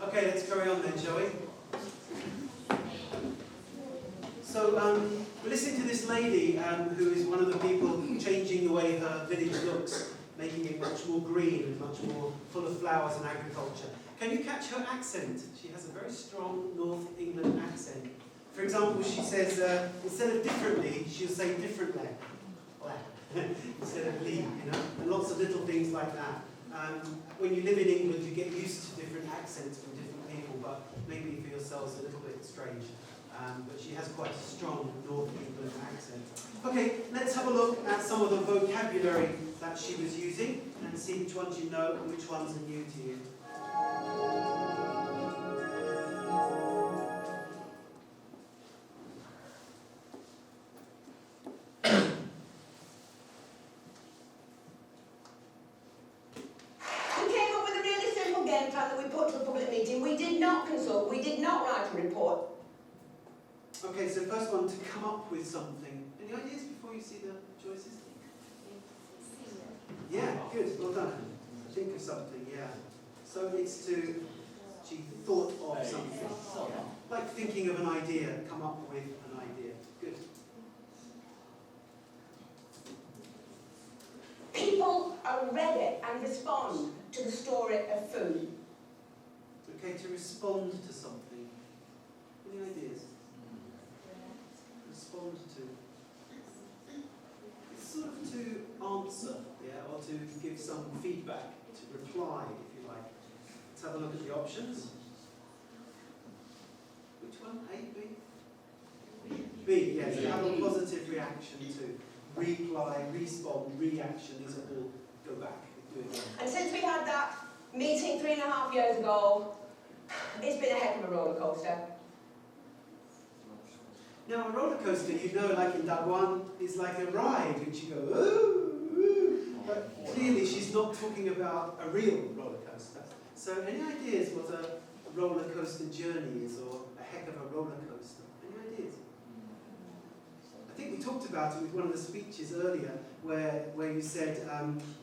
Okay, let's carry on then, shall we? So, we're listening to this lady who is one of the people changing the way her village looks, making it much more green and much more full of flowers and agriculture. Can you catch her accent? She has a very strong North England accent. For example, she says, instead of differently, she'll say differently. Instead of leave, you know, and lots of little things like that. When you live in England, you get used to different accents from different people, but maybe for yourselves a little bit strange. But she has quite a strong North England accent. Okay, let's have a look at some of the vocabulary that she was using and see which ones you know and which ones are new to you. We did not consult, we did not write a report. Okay, so first one, to come up with something. Any ideas before you see the choices? Yeah, good, well done. Think of something, yeah. So it's to, she thought of something. Like thinking of an idea, come up with an idea. Good. People are ready and respond to the story of food. Okay, to respond to something. Any ideas? Respond to. It's sort of to answer, yeah, or to give some feedback, to reply, if you like. Let's have a look at the options. Which one? A, B? B, yes, to have a positive reaction to. Reply, respond, reaction, these are all go back. Do it again. And since we had that meeting 3.5 years ago, it's been a heck of a roller coaster. Now, a roller coaster, you know, like in Daguan, is like a ride which you go, ooh, ooh. But clearly she's not talking about a real roller coaster. So, any ideas what a roller coaster journey is, or a heck of a roller coaster? Any ideas? I think we talked about it with one of the speeches earlier, where you said,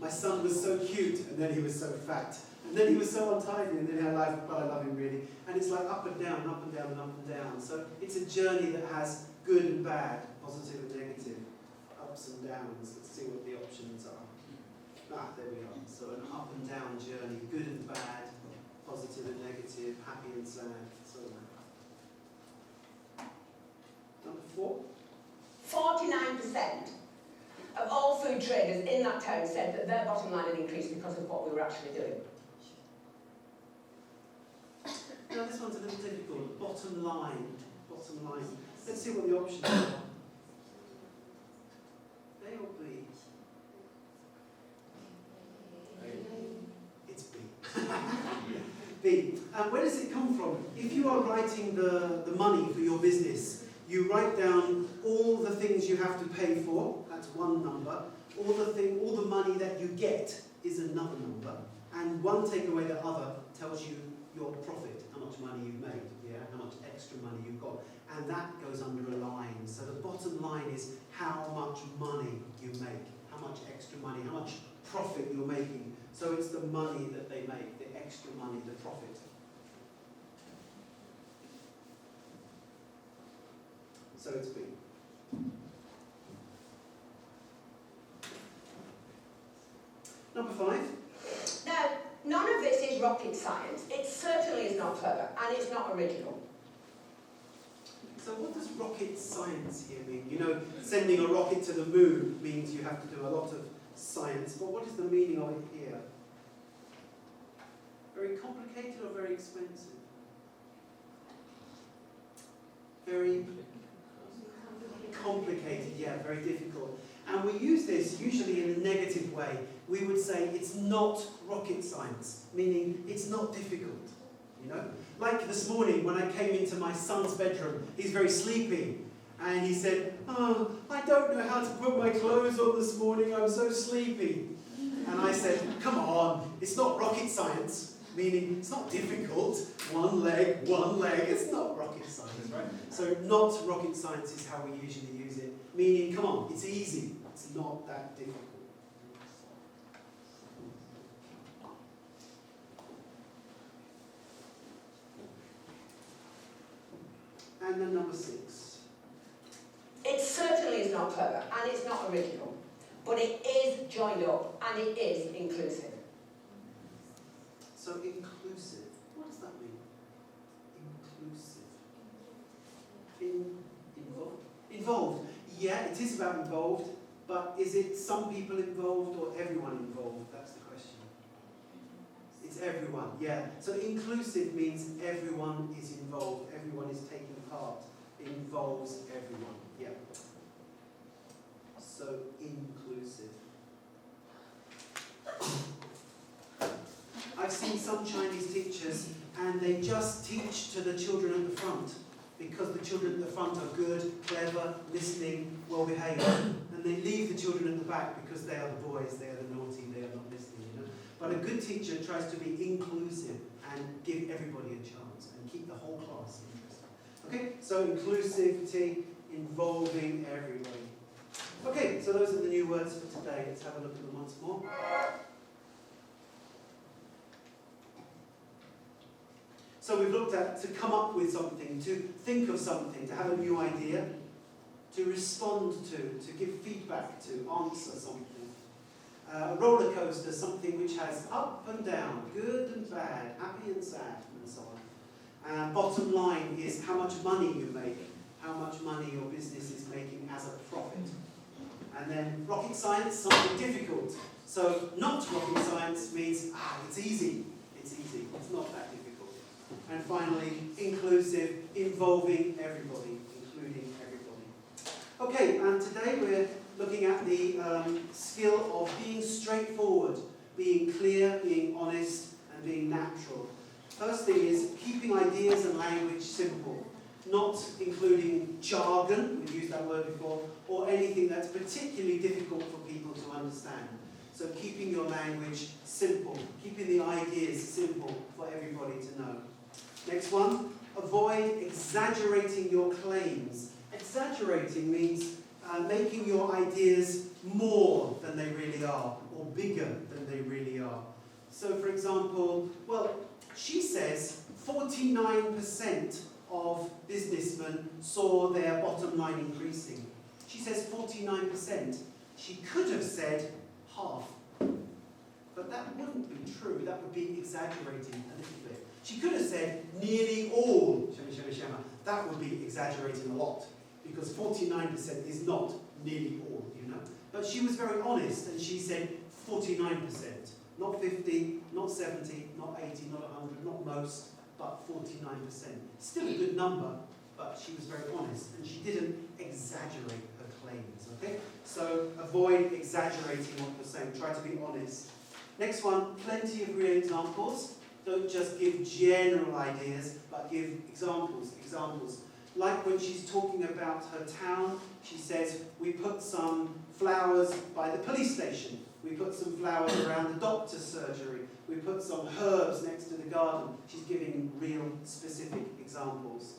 my son was so cute, and then he was so fat. And then he was so untidy, and then I love him really. And it's like up and down, up and down, and up and down. So it's a journey that has good and bad, positive and negative, ups and downs. Let's see what the options are. Ah, there we are. So an up and down journey, good and bad, positive and negative, happy and sad, so on. Number 4. 49% of all food traders in that town said that their bottom line had increased because of what we were actually doing. Now this one's a little difficult. Bottom line. Bottom line. Let's see what the options are. A or B? It's B. B. Where does it come from? If you are writing the money for your business, you write down all the things you have to pay for. That's one number. All the money that you get is another number. And one take away the other tells you your profit, how much money you've made, yeah, how much extra money you've got, and that goes under a line. So the bottom line is how much money you make, how much extra money, how much profit you're making. So it's the money that they make, the extra money, the profit. So it's B. Number 5. Now, none of this is rocket science. It certainly is not clever, and it's not original. So what does rocket science here mean? You know, sending a rocket to the moon means you have to do a lot of science, but what is the meaning of it here? Very complicated or very expensive? Very complicated, yeah, very difficult. And we use this usually in a negative way. We would say it's not rocket science, meaning it's not difficult, you know? Like this morning when I came into my son's bedroom, he's very sleepy, and he said, oh, I don't know how to put my clothes on this morning, I'm so sleepy. And I said, come on, it's not rocket science, meaning it's not difficult, one leg, it's not rocket science, right? So not rocket science is how we usually use it, meaning, come on, it's easy, it's not that difficult. And then number 6. It certainly is not clever, and it's not original, but it is joined up, and it is inclusive. So inclusive, what does that mean? Inclusive. Involved? Involved. Yeah, it is about involved, but is it some people involved or everyone involved? That's the question. It's everyone, yeah. So inclusive means everyone is involved, everyone is taking part. It involves everyone, yeah. So inclusive. I've seen some Chinese teachers and they just teach to the children at the front because the children at the front are good, clever, listening, well behaved. And they leave the children at the back because they are the boys, they are the naughty, they are not listening, you know. But a good teacher tries to be inclusive and give everybody a chance and keep the whole class interested. Okay, so inclusivity, involving everybody. Okay, so those are the new words for today. Let's have a look at them once more. So we've looked at to come up with something, to think of something, to have a new idea, to respond to give feedback to, answer something. A roller coaster, something which has up and down, good and bad, happy and sad, and so on. Bottom line is how much money you make, how much money your business is making as a profit. And then rocket science, something difficult. So not rocket science means, it's easy. It's easy. It's not that difficult. And finally, inclusive, involving everybody, including everybody. Okay, and today we're looking at the skill of being straightforward, being clear, being honest, and being natural. First thing is keeping ideas and language simple, not including jargon, we've used that word before, or anything that's particularly difficult for people to understand. So keeping your language simple, keeping the ideas simple for everybody to know. Next one, avoid exaggerating your claims. Exaggerating means making your ideas more than they really are, or bigger than they really are. So for example, well, she says 49% of businessmen saw their bottom line increasing. She says 49%. She could have said half. But that wouldn't be true. That would be exaggerating a little bit. She could have said nearly all. That would be exaggerating a lot. Because 49% is not nearly all, you know. But she was very honest and she said 49%. Not 50, not 70, not 80, not 100, not most, but 49%. Still a good number, but she was very honest and she didn't exaggerate her claims, okay? So avoid exaggerating what you're saying, try to be honest. Next one, plenty of real examples. Don't just give general ideas, but give examples. Like when she's talking about her town, she says, we put some flowers by the police station. We put some flowers around the doctor's surgery. We put some herbs next to the garden. She's giving real specific examples.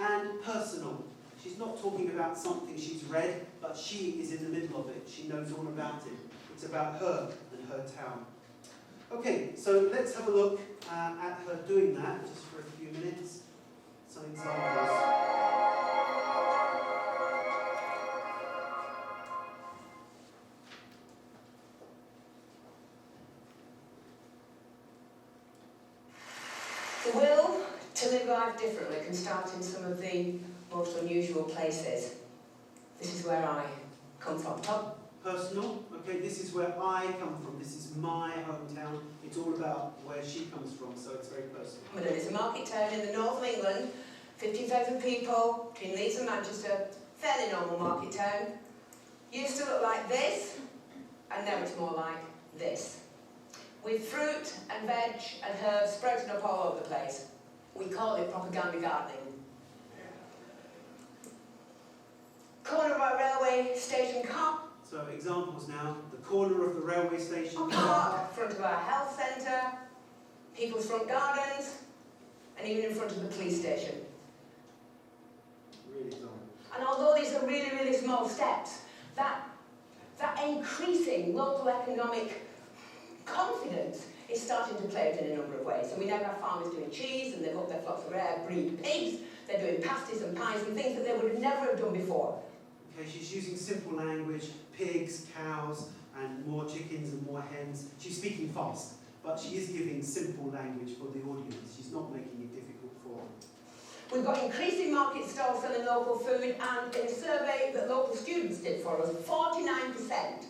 And personal. She's not talking about something she's read, but she is in the middle of it. She knows all about it. It's about her and her town. Okay, so let's have a look at her doing that, just for a few minutes. Some examples. The will to live life differently can start in some of the most unusual places. This is where I come from. Personal, okay, this is where I come from. This is my hometown. It's all about where she comes from, so it's very personal. It's a market town in the north of England, 15,000 people, between Leeds and Manchester, fairly normal market town. Used to look like this, and now it's more like this. With fruit and veg and herbs sprouting up all over the place. We call it propaganda gardening. Corner of our railway station car. So examples now, the corner of the railway station car, front of our health centre, people's front gardens, and even in front of the police station. Really example. And although these are really, really small steps, that increasing local economic confidence is starting to play out in a number of ways. So we now have farmers doing cheese, and they've got their flocks of rare breed pigs. They're doing pasties and pies and things that they would never have done before. Okay, she's using simple language, pigs, cows, and more chickens and more hens. She's speaking fast, but she is giving simple language for the audience. She's not making it difficult for them. We've got increasing market stalls selling local food, and in a survey that local students did for us, 49%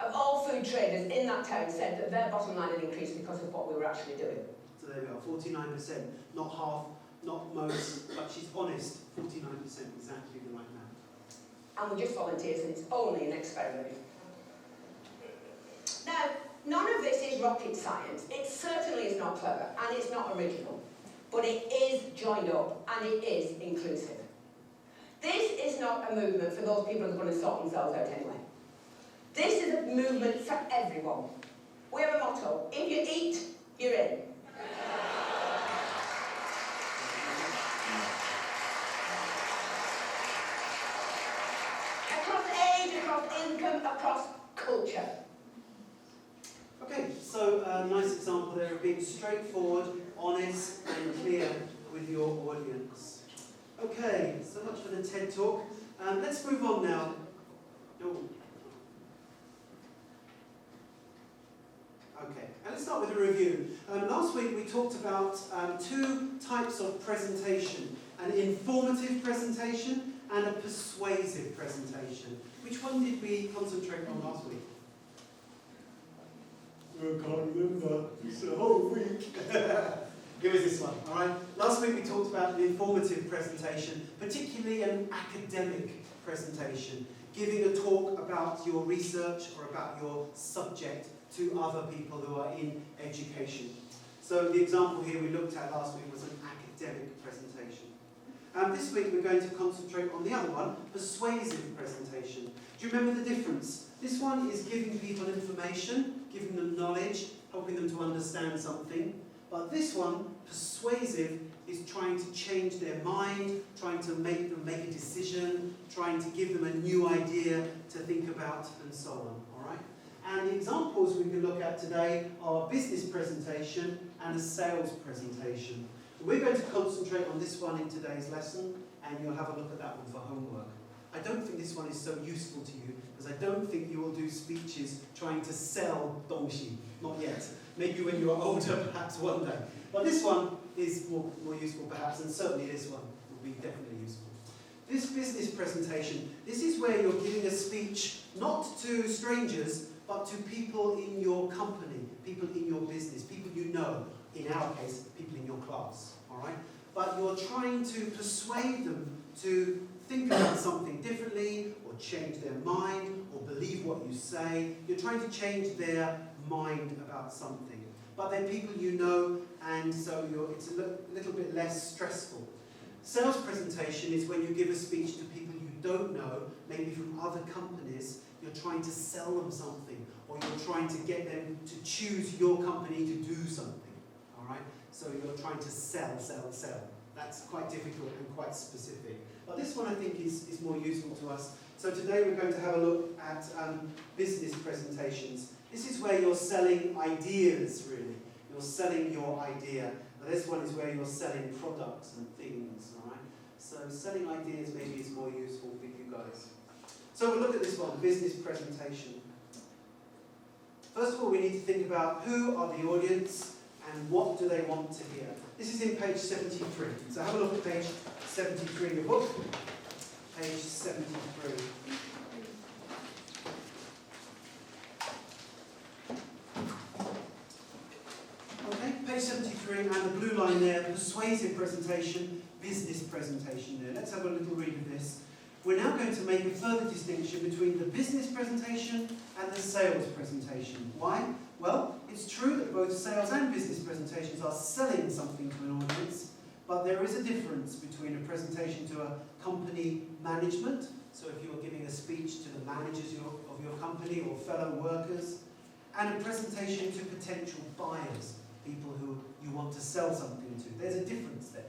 of all food traders in that town said that their bottom line had increased because of what we were actually doing. So there we are, 49%, not half, not most, but she's honest, 49%, exactly the right amount. And we're just volunteers, and it's only an experiment. Now, none of this is rocket science. It certainly is not clever, and it's not original. But it is joined up, and it is inclusive. This is not a movement for those people who are going to sort themselves out anyway. This is a movement for everyone. We have a motto: if you eat, you're in. Across age, across income, across culture. Okay, so a nice example there of being straightforward, honest and clear with your audience. Okay, so much for the TED Talk. Let's move on now. Oh. Okay, and let's start with a review. Last week we talked about two types of presentation: an informative presentation and a persuasive presentation. Which one did we concentrate on last week? I can't remember. It's a whole week. It was this one, all right? Last week we talked about an informative presentation, particularly an academic presentation, giving a talk about your research or about your subject to other people who are in education. So the example here we looked at last week was an academic presentation. This week we're going to concentrate on the other one, persuasive presentation. Do you remember the difference? This one is giving people information, giving them knowledge, helping them to understand something. But this one, persuasive, is trying to change their mind, trying to make them make a decision, trying to give them a new idea to think about, and so on. All right? And the examples we can look at today are a business presentation and a sales presentation. We're going to concentrate on this one in today's lesson, and you'll have a look at that one for homework. I don't think this one is so useful to you, because I don't think you will do speeches trying to sell dongxi. Not yet. Maybe when you are older, perhaps one day. But this one is more useful perhaps, and certainly this one will be definitely useful. This business presentation, this is where you're giving a speech not to strangers, but to people in your company, people in your business, people you know, in our case, people in your class, all right? But you're trying to persuade them to think about something differently, or change their mind, or believe what you say. You're trying to change their mind about something. But they're people you know, and so it's a little bit less stressful. Sales presentation is when you give a speech to people you don't know, maybe from other companies. You're trying to sell them something, or you're trying to get them to choose your company to do something. All right? So you're trying to sell. That's quite difficult and quite specific. But this one I think is more useful to us. So today we're going to have a look at business presentations. This is where you're selling ideas, really. You're selling your idea. Now this one is where you're selling products and things, all right? So selling ideas maybe is more useful for you guys. So we'll look at this one, business presentation. First of all, we need to think about who are the audience and what do they want to hear. This is in page 73. So have a look at page 73 in your book. Page 73. Okay, page 73, and the blue line there, persuasive presentation, business presentation there. Let's have a little read of this. We're now going to make a further distinction between the business presentation and the sales presentation. Why? Well, it's true that both sales and business presentations are selling something to an audience, but there is a difference between a presentation to a company management, so if you're giving a speech to the managers of your company or fellow workers, and a presentation to potential buyers, people who you want to sell something to. There's a difference there.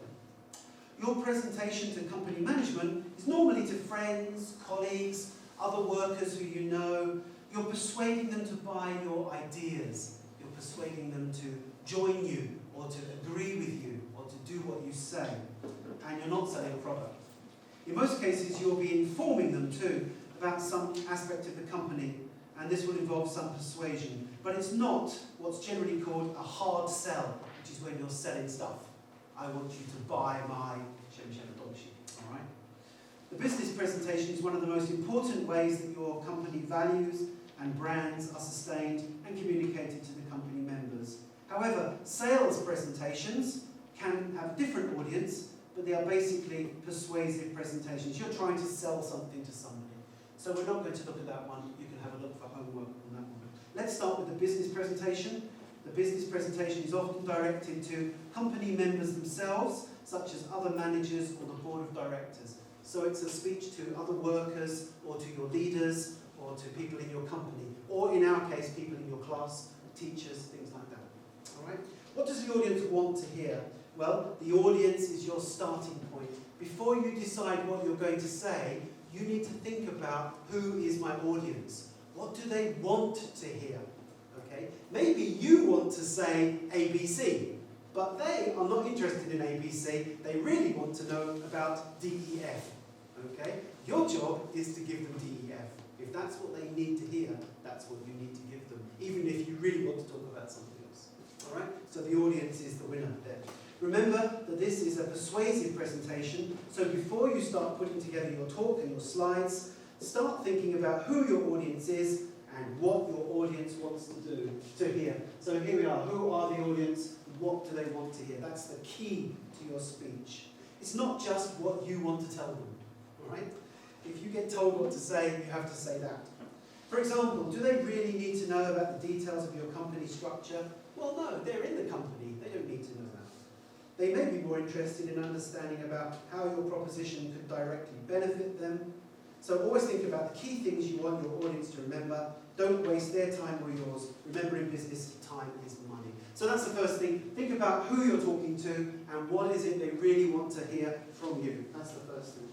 Your presentation to company management is normally to friends, colleagues, other workers who you know. You're persuading them to buy your ideas. You're persuading them to join you, or to agree with you, or to to do what you say, and you're not selling a product. In most cases, you'll be informing them too about some aspect of the company, and this will involve some persuasion. But it's not what's generally called a hard sell, which is when you're selling stuff. I want you to buy my all right? The business presentation is one of the most important ways that your company values and brands are sustained and communicated to the company members. However, sales presentations can have a different audience, but they are basically persuasive presentations. You're trying to sell something to somebody. So we're not going to look at that one. You can have a look for homework on that one. Let's start with the business presentation. The business presentation is often directed to company members themselves, such as other managers or the board of directors. So it's a speech to other workers or to your leaders or to people in your company, or in our case, people in your class, teachers, things like that. All right? What does the audience want to hear? Well, the audience is your starting point. Before you decide what you're going to say, you need to think about who is my audience. What do they want to hear? Okay? Maybe you want to say ABC, but they are not interested in ABC. They really want to know about DEF. Okay? Your job is to give them DEF. If that's what they need to hear, that's what you need to give them, even if you really want to talk about something else. All right? So the audience is the winner there. Remember that this is a persuasive presentation, so before you start putting together your talk and your slides, start thinking about who your audience is and what your audience wants to hear. So here we are. Who are the audience? What do they want to hear? That's the key to your speech. It's not just what you want to tell them. All right? If you get told what to say, you have to say that. For example, do they really need to know about the details of your company structure? Well, no, they're in the company. They don't need to know that. They may be more interested in understanding about how your proposition could directly benefit them. So always think about the key things you want your audience to remember. Don't waste their time or yours. Remember, in business, time is money. So that's the first thing. Think about who you're talking to and what is it they really want to hear from you. That's the first thing.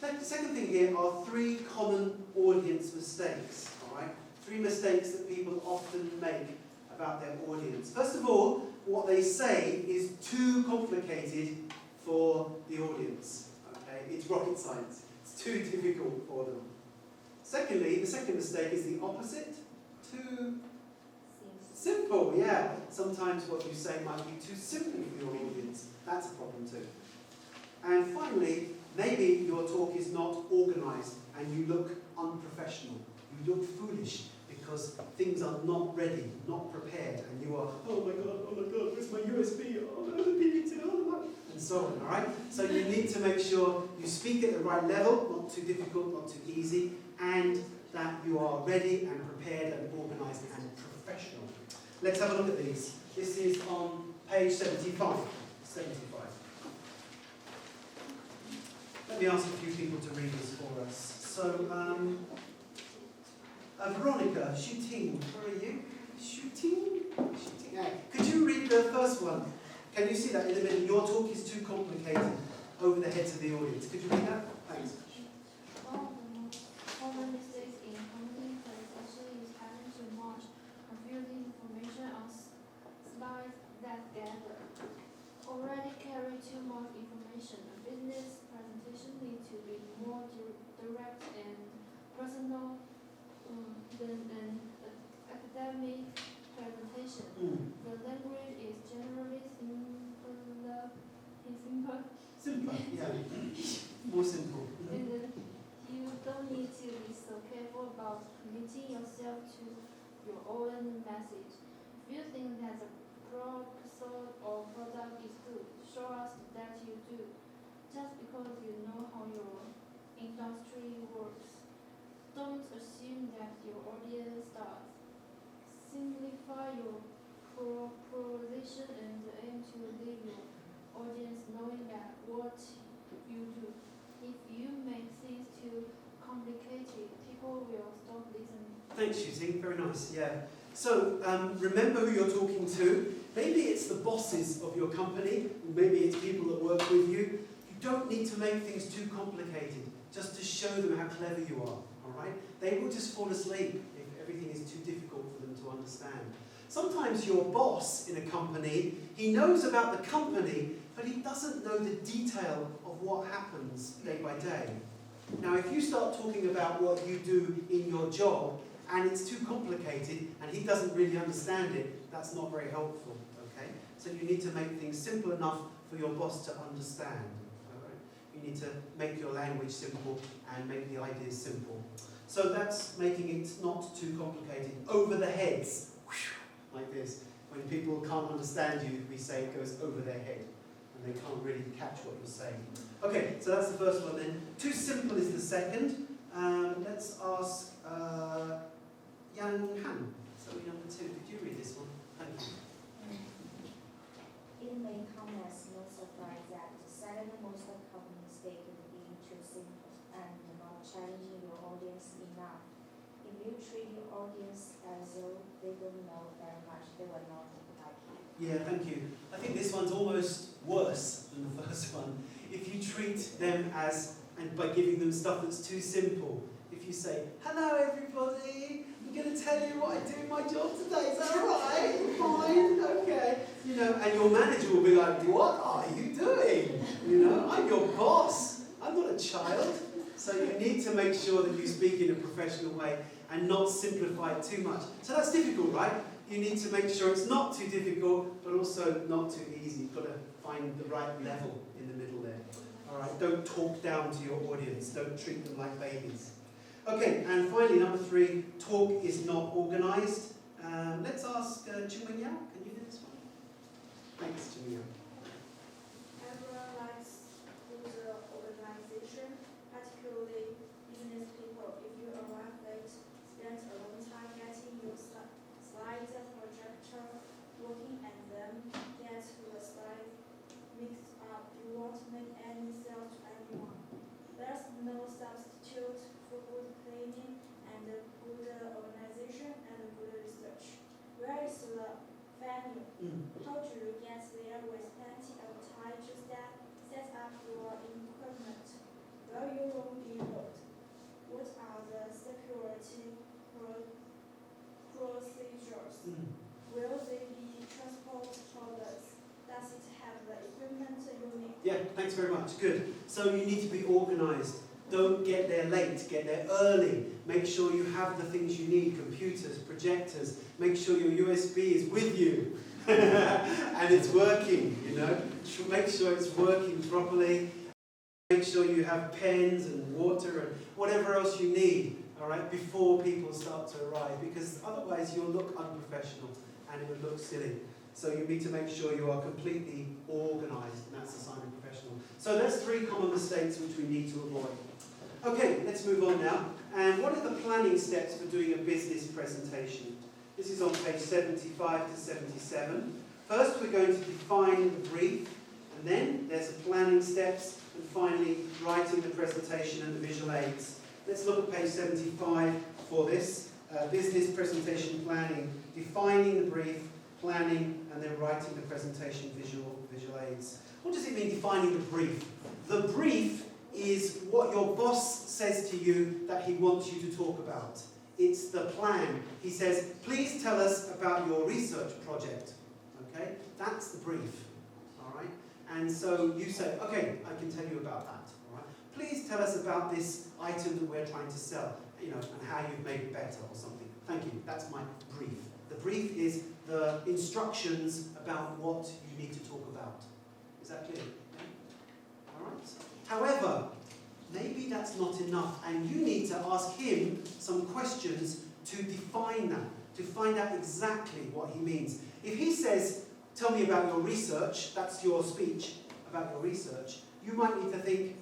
The second thing here are 3 common audience mistakes. All right? 3 mistakes that people often make about their audience. First of all, what they say is too complicated for the audience. Okay? It's rocket science. It's too difficult for them. Secondly, the second mistake is the opposite. Too simple, yeah. Sometimes what you say might be too simple for your audience. That's a problem too. And finally, maybe your talk is not organised and you look unprofessional. You look foolish because things are not ready, not prepared, and you are, oh my God, where's my USB? Oh no, the PPT, oh no, and so on, all right? So you need to make sure you speak at the right level, not too difficult, not too easy, and that you are ready and prepared and organised and professional. Let's have a look at these. This is on page 75. 75. Let me ask a few people to read this for us. So, Veronica, Shooting, where are you? Shooting? Hey. Could you read the first one? Can you see that in the middle? Your talk is too complicated over the heads of the audience. Could you read that? Thanks. One of the most common mistakes in company presentation is having too much confusing information on slides that gather. Already carry too much information. A business presentation needs to be more direct and personal than an academic presentation. The language is generally simpler. Simpler, yeah. More simple. And you don't need to be so careful about committing yourself to your own message. If you think that the proposal or product is good, show us that you do. Just because you know how your industry works, don't assume that your audience does. Simplify your proposition and aim to leave your audience knowing that what you do. If you make things too complicated, people will stop listening. Thanks, Shooting. Very nice, yeah. So, remember who you're talking to. Maybe it's the bosses of your company, maybe it's people that work with you. You don't need to make things too complicated, just to show them how clever you are, all right? They will just fall asleep if everything is too difficult for them to understand. Sometimes your boss in a company, he knows about the company, but he doesn't know the detail of what happens day by day. Now, if you start talking about what you do in your job, and it's too complicated, and he doesn't really understand it, that's not very helpful, okay? So you need to make things simple enough for your boss to understand, all right? You need to make your language simple and make the ideas simple. So that's making it not too complicated. Over the heads, like this. When people can't understand you, we say it goes over their head, and they can't really catch what you're saying. Okay, so that's the first one then. Too simple is the second. Let's ask Yang Han. So number 2, could you read this one? Thank you. It may come as no surprise that the second most common mistake is being too simple and not challenging your audience enough. If you treat your audience as though they don't know very much, they will not like you. Yeah, thank you. I think this one's almost worse than the first one. If you treat them as, and by giving them stuff that's too simple, if you say, hello everybody, I'm going to tell you what I do in my job today, is that alright? Fine, okay. You know, and your manager will be like, what are you doing? You know, I'm your boss, I'm not a child. So you need to make sure that you speak in a professional way and not simplify it too much. So that's difficult, right? You need to make sure it's not too difficult, but also not too easy. You've got to find the right level in the middle there. All right, don't talk down to your audience. Don't treat them like babies. Okay, and finally, number 3, talk is not organised. Let's ask Ching Yao. Can you do this one? Thanks, Ching Yao. Everyone likes good organization, particularly business people. If you arrive late, spend a long time getting your slide projector working and then get the slide mixed up, you won't make any sale to anyone. There's no substitute for good planning and good organization and good research. Where is the venue? How do you get there with plenty of time to set up your equipment? Will your room be booked? What are the security procedures? Will they be transport orders? Does it have the equipment you need? Yeah, thanks very much. Good. So you need to be organised. Don't get there late, get there early. Make sure you have the things you need, computers, projectors. Make sure your USB is with you and it's working, you know. Make sure it's working properly. Make sure you have pens and water and whatever else you need, all right, before people start to arrive, because otherwise you'll look unprofessional and it would look silly. So you need to make sure you are completely organised, and that's a sign of professional. So there's 3 common mistakes which we need to avoid. Okay, let's move on now. And what are the planning steps for doing a business presentation? This is on page 75 to 77. First, we're going to define the brief, and then there's the planning steps, and finally, writing the presentation and the visual aids. Let's look at page 75 for this. Business presentation planning, defining the brief, planning, and then writing the presentation visual aids. What does it mean, defining the brief? The brief is what your boss says to you that he wants you to talk about. It's the plan. He says, please tell us about your research project. Okay? That's the brief. All right? And so you say, okay, I can tell you about that. All right? Please tell us about this item that we're trying to sell, you know, and how you've made it better or something. Thank you. That's my brief. The brief is the instructions about what you need to talk about. Is that clear? Yeah? All right? However, maybe that's not enough, and you need to ask him some questions to define that, to find out exactly what he means. If he says, tell me about your research, that's your speech about your research, you might need to think,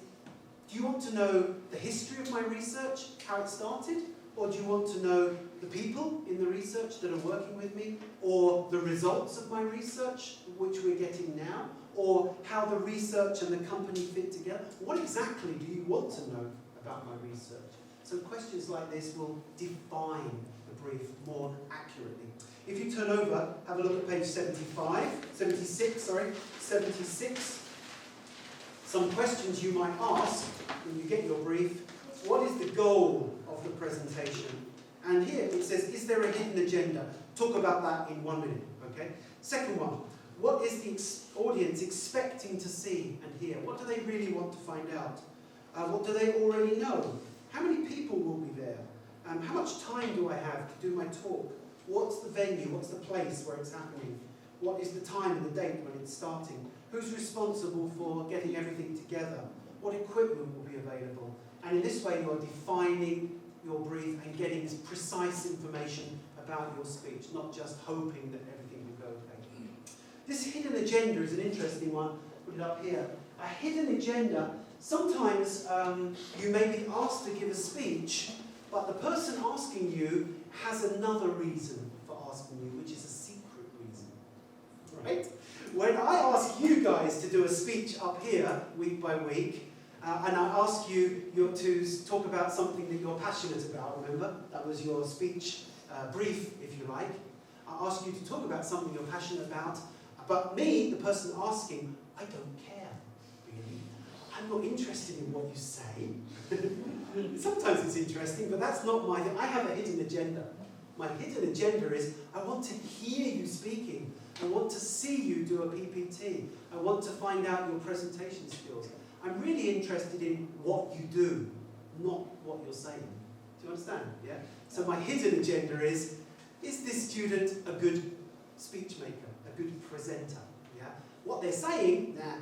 do you want to know the history of my research, how it started? Or do you want to know the people in the research that are working with me? Or the results of my research, which we're getting now? Or how the research and the company fit together? What exactly do you want to know about my research? So questions like this will define the brief more accurately. If you turn over, have a look at page 76. Some questions you might ask when you get your brief. What is the goal of the presentation? And here it says, is there a hidden agenda? talk about that in 1 minute, okay? Second one, what is the audience expecting to see and hear? What do they really want to find out? What do they already know? How many people will be there? How much time do I have to do my talk? What's the venue? What's the place where it's happening? What is the time and the date when it's starting? Who's responsible for getting everything together? What equipment will be available? And in this way you are defining your brief and getting precise information about your speech, not just hoping that everything will go okay. This hidden agenda is an interesting one. Put it up here. A hidden agenda, sometimes you may be asked to give a speech, but the person asking you has another reason for asking you, which is a secret reason. Right? When I ask you guys to do a speech up here, week by week, and I ask you to talk about something that you're passionate about, remember? That was your speech brief, if you like. I ask you to talk about something you're passionate about, but me, the person asking, I don't care, really. I'm not interested in what you say. Sometimes it's interesting, but that's not my thing. I have a hidden agenda. My hidden agenda is I want to hear you speaking. I want to see you do a PPT. I want to find out your presentation skills. I'm really interested in what you do, not what you're saying. Do you understand? Yeah? So my hidden agenda is this student a good speech maker, a good presenter? Yeah? What they're saying, nah,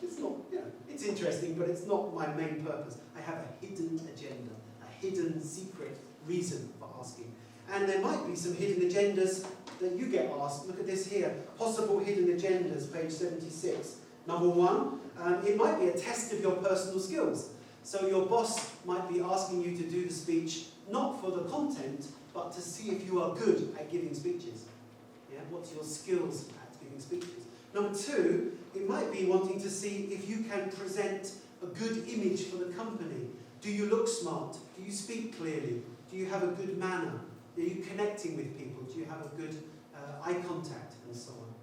it's not, you know, it's interesting, but it's not my main purpose. I have a hidden agenda, a hidden secret reason for asking. And there might be some hidden agendas that you get asked. Look at this here, possible hidden agendas, page 76. Number one, it might be a test of your personal skills. So your boss might be asking you to do the speech, not for the content, but to see if you are good at giving speeches. Yeah? What's your skills at giving speeches? Number two, it might be wanting to see if you can present a good image for the company. Do you look smart? Do you speak clearly? Do you have a good manner? Are you connecting with people? Do you have a good eye contact and so on?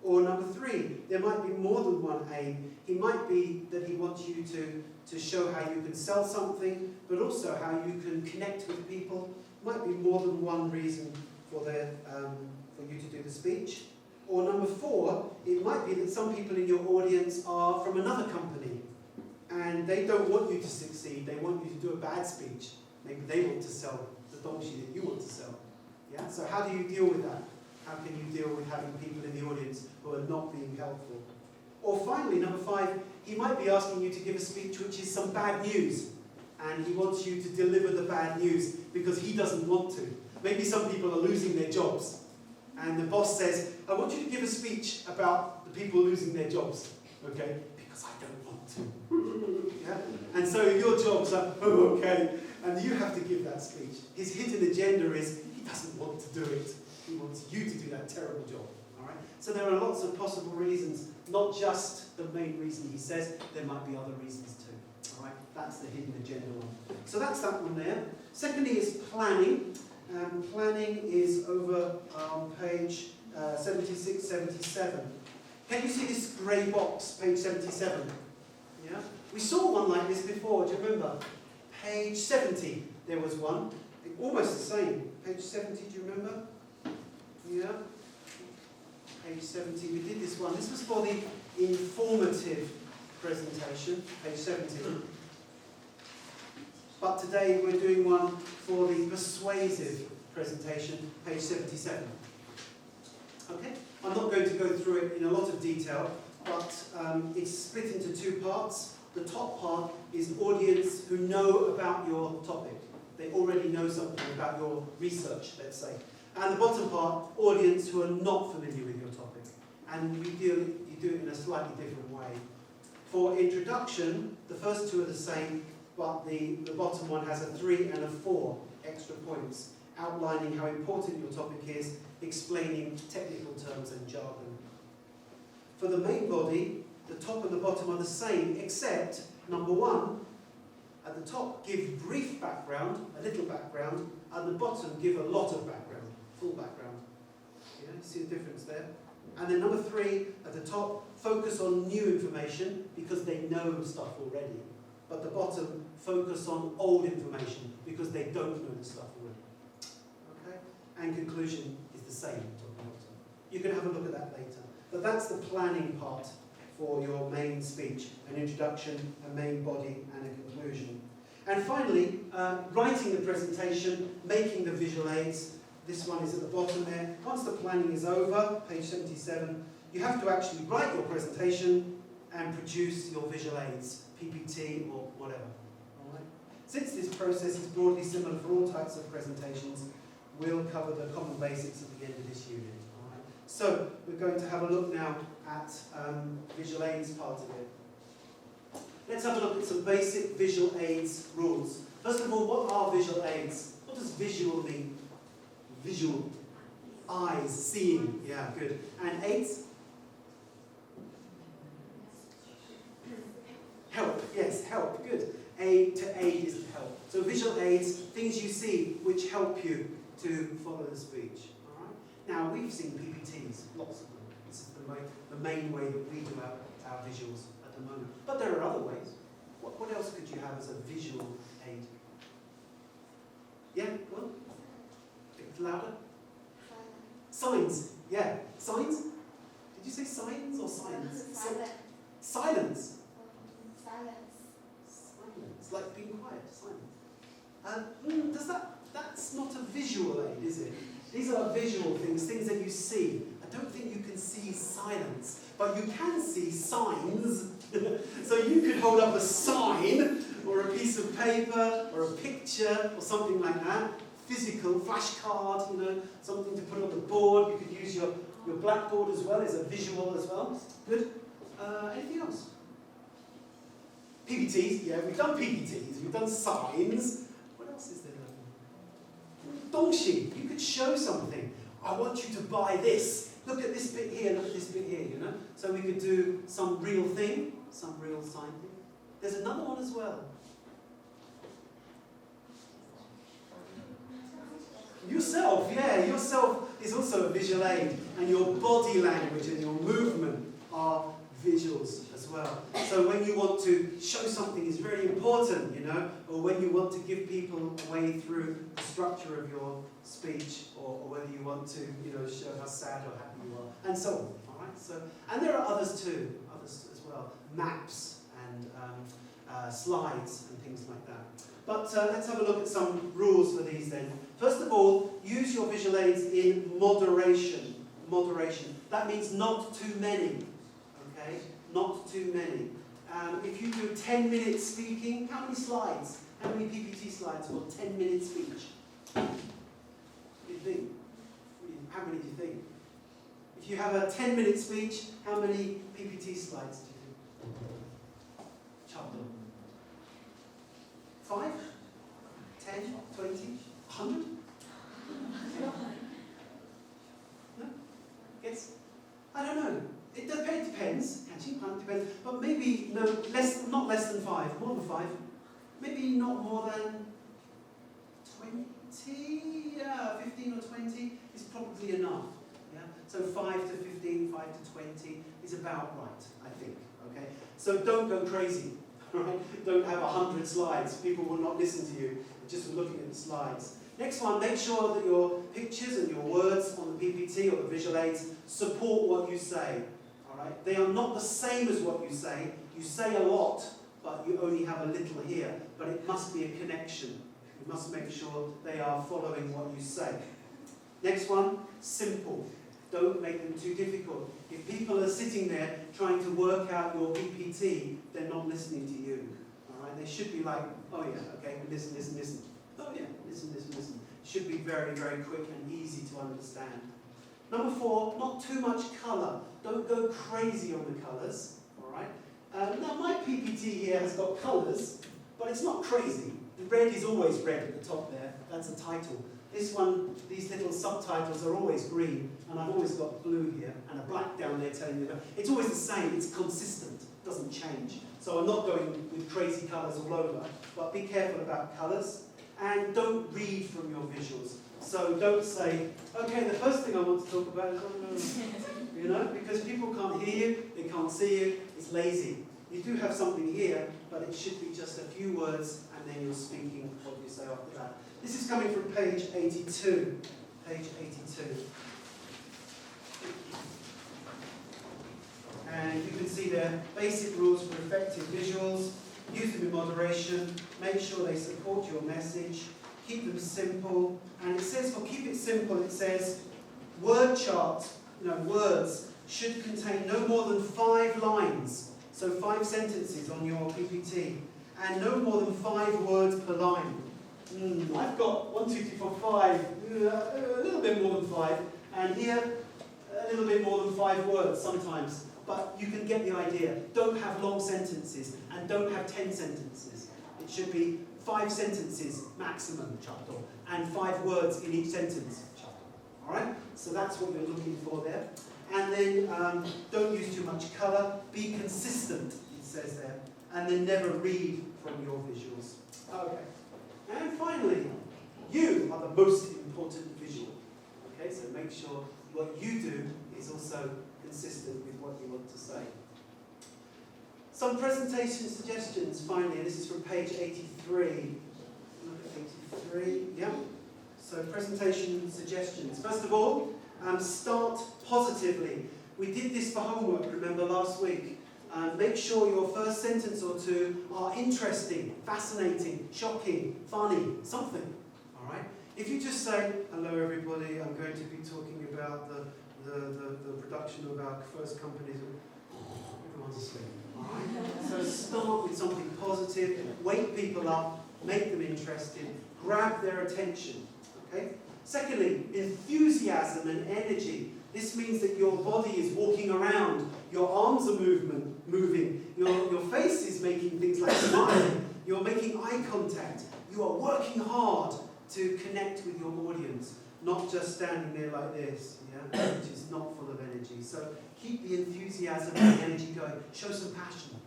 Or number three, there might be more than one aim. It might be that he wants you to show how you can sell something, but also how you can connect with people. It might be more than one reason for you to do the speech. Or number four, it might be that some people in your audience are from another company and they don't want you to succeed. They want you to do a bad speech. Maybe they want to sell the donkey that you want to sell. Yeah? So how do you deal with that? How can you deal with having people in the audience who are not being helpful? Or finally, number five, he might be asking you to give a speech which is some bad news. And he wants you to deliver the bad news because he doesn't want to. Maybe some people are losing their jobs. And the boss says, I want you to give a speech about the people losing their jobs. Okay? Because I don't want to. Yeah? And so your job's like, oh, okay. And you have to give that speech. His hidden agenda is he doesn't want to do it. He wants you to do that terrible job. All right? So there are lots of possible reasons, not just the main reason he says, there might be other reasons too. All right? That's the hidden agenda one. So that's that one there. Secondly is planning. Planning is over on page 76, 77. Can you see this grey box, page 77? Yeah? We saw one like this before, do you remember? Page 70, there was one. Almost the same. Page 70, do you remember? Yeah? Page 70, we did this one. This was for the informative presentation, page 70. But today we're doing one for the persuasive presentation, page 77. Okay? I'm not going to go through it in a lot of detail, but it's split into two parts. The top part is an audience who know about your topic. They already know something about your research, let's say. And the bottom part, audience who are not familiar with your topic. And you do it in a slightly different way. For introduction, the first two are the same, but the bottom one has a 3 and a 4 extra points, outlining how important your topic is, explaining technical terms and jargon. For the main body, the top and the bottom are the same, except, number 1, at the top give brief background, a little background, at the bottom give a lot of background, full background. Yeah, you see the difference there? And then number 3, at the top, focus on new information, because they know stuff already. But the bottom, focus on old information, because they don't know the stuff already. Okay? And conclusion is the same. You can have a look at that later. But that's the planning part for your main speech, an introduction, a main body, and a conclusion. And finally, writing the presentation, making the visual aids. This one is at the bottom there. Once the planning is over, page 77, you have to actually write your presentation and produce your visual aids, PPT or whatever. All right? Since this process is broadly similar for all types of presentations, we'll cover the common basics at the end of this unit. All right? So we're going to have a look now at visual aids part of it. Let's have a look at some basic visual aids rules. First of all, what are visual aids? What does visual mean? Visual. Eyes, seeing. Yeah, good. And aids? Help. Yes, help. Good. Aid to aid is to help. So visual aids, things you see which help you to follow the speech. All right? Now, we've seen PPTs, lots of them. This is the main way that we do our visuals at the moment. But there are other ways. What else could you have as a visual aid? Yeah, go on. A bit louder. Signs. Yeah, signs. Did you say signs or signs? Silence. Silence. Silence. Silence, like being quiet. Silence. That's not a visual aid, is it? These are visual things that you see. I don't think you can see silence, but you can see signs. So you could hold up a sign, or a piece of paper, or a picture, or something like that. Physical, flashcard, something to put on the board. You could use your blackboard as well, as a visual as well. Good. Anything else? PPTs, yeah, we've done PPTs, we've done signs. What else is there? Dongxi, you could show something. I want you to buy this. Look at this bit here, look at this bit here, So we could do some real thing, some real sign thing. There's another one as well. Yourself, yeah, yourself is also a visual aid. And your body language and your movement are visuals as well. So when you want to show something is very important, or when you want to give people a way through the structure of your speech, or whether you want to, show how sad or happy you are, and so on. All right. So, and there are others too, others as well, maps and slides and things like that. But let's have a look at some rules for these then. First of all, use your visual aids in moderation. Moderation. That means not too many. Okay? Not too many. If you do 10 minutes speaking, how many slides? How many PPT slides for 10-minute speech? What do you think? How many do you think? If you have a 10-minute speech, how many PPT slides do you think? Chop them. 5? 10? 20? 100? No? Yes? I don't know. It depends. Catching plant depends. But maybe not less than 5. More than 5. Maybe not more than 20. Yeah, 15 or 20 is probably enough. Yeah. So 5 to 15, 5 to 20 is about right, I think. Okay. So don't go crazy. Right? Don't have 100 slides. People will not listen to you just from looking at the slides. Next one, make sure that your pictures and your words on the PPT or the visual aids support what you say. All right? They are not the same as what you say. You say a lot, but you only have a little here. But it must be a connection. You must make sure they are following what you say. Next one, simple. Don't make them too difficult. If people are sitting there trying to work out your PPT, they're not listening to you. All right? They should be like, oh yeah, okay, listen, listen, listen. Oh yeah, listen, listen, listen. It should be very, very quick and easy to understand. Number 4, not too much colour. Don't go crazy on the colours. All right? Now my PPT here has got colours, but it's not crazy. The red is always red at the top there. That's a title. This one, these little subtitles are always green, and I've always got blue here, and a black down there telling you about. It's always the same, it's consistent, it doesn't change. So I'm not going with crazy colours all over, but be careful about colours, and don't read from your visuals. So don't say, okay, the first thing I want to talk about is, because people can't hear you, they can't see you, it's lazy. You do have something here, but it should be just a few words, and then you're speaking what you say after that. This is coming from page 82. Page 82. see there, basic rules for effective visuals. Use them in moderation. Make sure they support your message. Keep them simple. And it says, for keep it simple, it says, word chart, words should contain no more than 5 lines. So 5 sentences on your PPT. And no more than 5 words per line. I've got 1, 2, 3, 4, 5, a little bit more than 5. And here, a little bit more than 5 words sometimes. But you can get the idea. Don't have long sentences and don't have 10 sentences. It should be 5 sentences maximum, chapter, and 5 words in each sentence, chapter. Alright? So that's what you're looking for there. And then don't use too much colour. Be consistent, it says there. And then never read from your visuals. Okay. And finally, you are the most important visual. Okay, so make sure what you do is also consistent with what you want to say. Some presentation suggestions, finally, and this is from page 83. Look at 83, yeah. So presentation suggestions. First of all, start positively. We did this for homework, remember, last week. Make sure your first sentence or 2 are interesting, fascinating, shocking, funny, something. All right? If you just say, hello everybody, I'm going to be talking about the production of our first companies, everyone's asleep. All right? So start with something positive, wake people up, make them interested, grab their attention. Okay? Secondly, enthusiasm and energy. This means that your body is walking around, your arms are moving, your face is making things like smiling, you're making eye contact, you are working hard to connect with your audience, not just standing there like this, yeah, which is not full of energy. So keep the enthusiasm and the energy going, show some passion.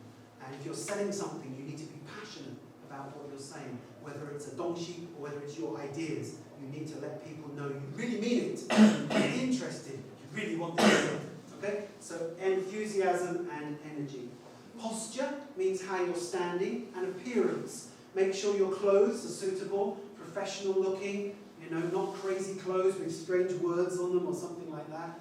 And if you're selling something, you need to be passionate about what you're saying, whether it's a dongxi or whether it's your ideas. You need to let people know you really mean it, you're really interested, you really want to do it. Okay? So enthusiasm and energy. Posture means how you're standing, and appearance. Make sure your clothes are suitable, professional looking, not crazy clothes with strange words on them or something like that.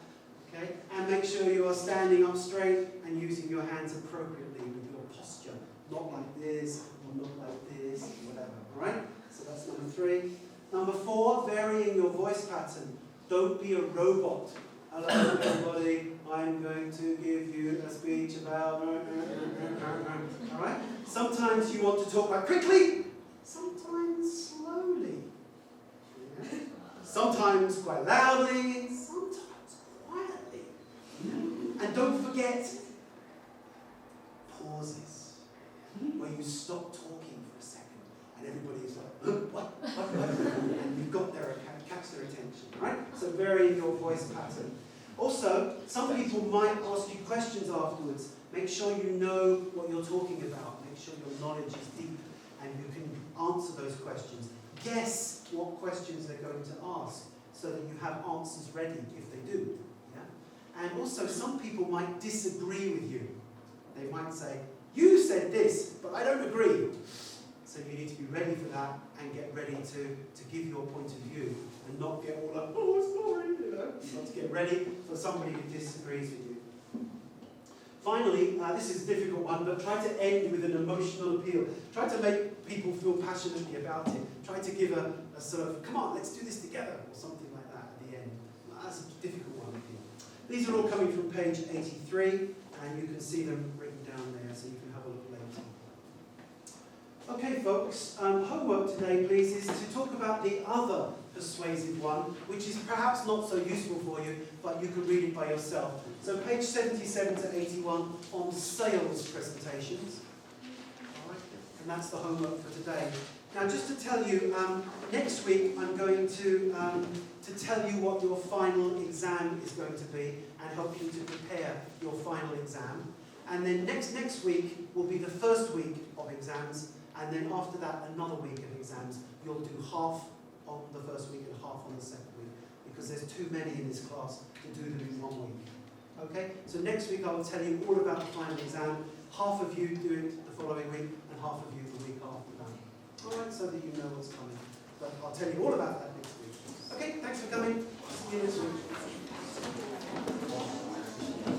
Okay? And make sure you are standing up straight and using your hands appropriately with your posture. Not like this, or not like this, or whatever. Right? So that's number 3. Number 4, varying your voice pattern. Don't be a robot. Hello everybody, I'm going to give you a speech about... Alright? Sometimes you want to talk quite quickly, sometimes slowly. Yeah. Sometimes quite loudly, sometimes quietly. And don't forget pauses, where you stop talking for a second and everybody's like, what? And you've got their, catch their attention, right? So varying your voice pattern. Also, some people might ask you questions afterwards. Make sure you know what you're talking about. Make sure your knowledge is deep and you can answer those questions. Guess what questions they're going to ask so that you have answers ready if they do. Yeah? And also, some people might disagree with you. They might say, you said this, but I don't agree. So you need to be ready for that and get ready to give your point of view and not get all like, oh, sorry, You've got to get ready for somebody who disagrees with you. Finally, this is a difficult one, but try to end with an emotional appeal. Try to make people feel passionately about it. Try to give a sort of, come on, let's do this together, or something like that at the end. That's a difficult one. These are all coming from page 83, and you can see them written down there, so you can have a look later. Okay, folks, homework today, please, is to talk about the other persuasive one, which is perhaps not so useful for you, but you can read it by yourself. So page 77 to 81 on sales presentations. All right, and that's the homework for today. Now, just to tell you, next week I'm going to tell you what your final exam is going to be and help you to prepare your final exam. And then next week will be the first week of exams, and then after that another week of exams. You'll do half on the first week and half on the second week, because there's too many in this class to do them in 1 week. Okay? So next week I will tell you all about the final exam. Half of you do it the following week, and half of you the week after that. Alright, so that you know what's coming. But I'll tell you all about that next week. Okay, thanks for coming. See you next week.